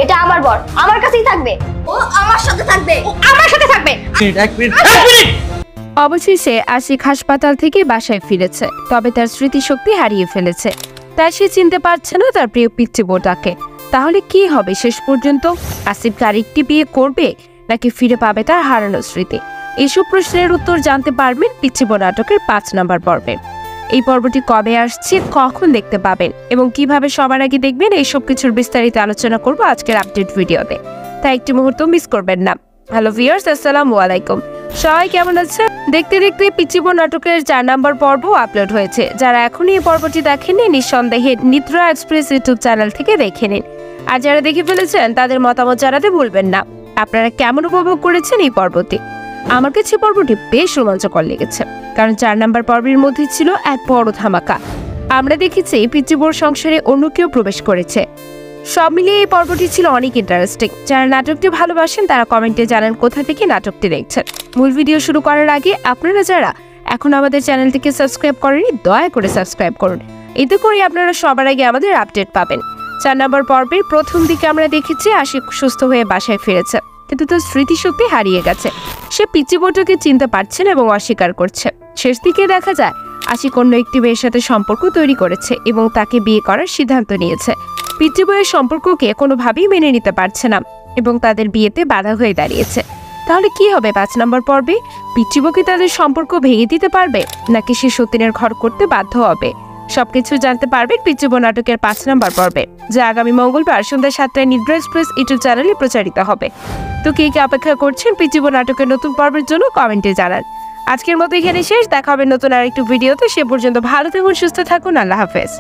এটা আমার বর, আমার কাছেই থাকবে। ও আমার সাথে থাকবে, ও আমার সাথে থাকবে। এক মিনিট। অবশেষে আশিক হাসপাতাল থেকে বাসায় ফিরেছে, তবে তার স্মৃতিশক্তি হারিয়ে ফেলেছে। তাই সে চিনতে পারছে না তার প্রিয় পিচ্চি বউটাকে। তাহলে কি হবে শেষ পর্যন্ত? আসিফ আরেকটি বিয়ে করবে নাকি ফিরে পাবে তার হারানো স্মৃতি? এসব প্রশ্নের উত্তর জানতে পারবেন পিচ্চি বউ নাটকের ৫ নম্বর পর্বে। এই পর্বটি কবে আসছে, কখন দেখতে পাবেন এবং কিভাবে সবার আগে দেখবেন, এইসব কিছুর বিস্তারিত আলোচনা করব আজকের আপডেট ভিডিওতে। তাই একটি মুহূর্ত মিস করবেন না। হ্যালো ভিউয়ার্স, আসসালামু আলাইকুম। সবাই কেমন আছেন? দেখতে দেখতে পিচ্চি বউ নাটকের ৪ নম্বর পর্ব আপলোড হয়েছে। যারা এখনই এই পর্বটি দেখেননি, নিঃসন্দেহে নিদ্রা এক্সপ্রেস ইউটিউব চ্যানেল থেকে দেখে নিন। আর যারা দেখে ফেলেছেন তাদের মতামত জানাতে ভুলবেন না। আপনারা কেমন উপভোগ করেছেন এই পর্বটি? আমার কাছে পর্বটি বেশ রোমাঞ্চকর লেগেছে, কারণ ৪ নম্বর পর্বের মধ্যে ছিল এক বড় ধামাকা। আমরা দেখেছি পিচ্চি বউর সংসারে অন্য কেউ প্রবেশ করেছে। সব মিলিয়ে এই পর্বটি ছিল অনেক ইন্টারেস্টিং। যারা নাটকটি ভালোবাসেন তারা কমেন্টে জানান কোথা থেকে নাটকটি দেখছেন। মূল ভিডিও শুরু করার আগে আপনারা যারা এখন আমাদের চ্যানেলটিকে সাবস্ক্রাইব করেনি, দয়া করে সাবস্ক্রাইব করুন। এতে করে আপনারা সবার আগে আমাদের আপডেট পাবেন। ৪ নম্বর পর্বের প্রথম দিকে আমরা দেখেছি আশিক সুস্থ হয়ে বাসায় ফিরেছে, কিন্তু তার স্মৃতিশক্তি হারিয়ে গেছে। সে পিচ্চি বউটাকে চিনতে পারছে না এবং অস্বীকার করছে। শেষ দিকে দেখা যায় আশিক অন্য একটি মেয়ের সাথে সম্পর্ক তৈরি করেছে এবং তাকে বিয়ে করার সিদ্ধান্ত নিয়েছে। পিচ্চি বউয়ের সম্পর্ককে কোনোভাবেই মেনে নিতে পারছে না এবং তাদের বিয়েতে বাধা হয়ে দাঁড়িয়েছে। তাহলে কি হবে ৫ নম্বর পর্বে? পিচ্চি বউ কি তাদের সম্পর্ক ভেঙে দিতে পারবে নাকি সে সতীনের ঘর করতে বাধ্য হবে? সবকিছু জানতে পারবেন পিচ্চি বউ নাটকের ৫ নম্বর পর্বে, যা আগামী মঙ্গলবার সন্ধ্যা ৭টায় নিদ্রা এক্সপ্রেস ইউটিউব চ্যানেলে প্রচারিত হবে। তো কে কে অপেক্ষা করছেন পিচ্চি বউ নাটকের নতুন পর্বের জন্য কমেন্টে জানান। আজকের মতো এখানে শেষ, দেখা হবে নতুন আরেকটু ভিডিওতে। সে পর্যন্ত ভালো থাকুন, সুস্থ থাকুন, আল্লাহ হাফেজ।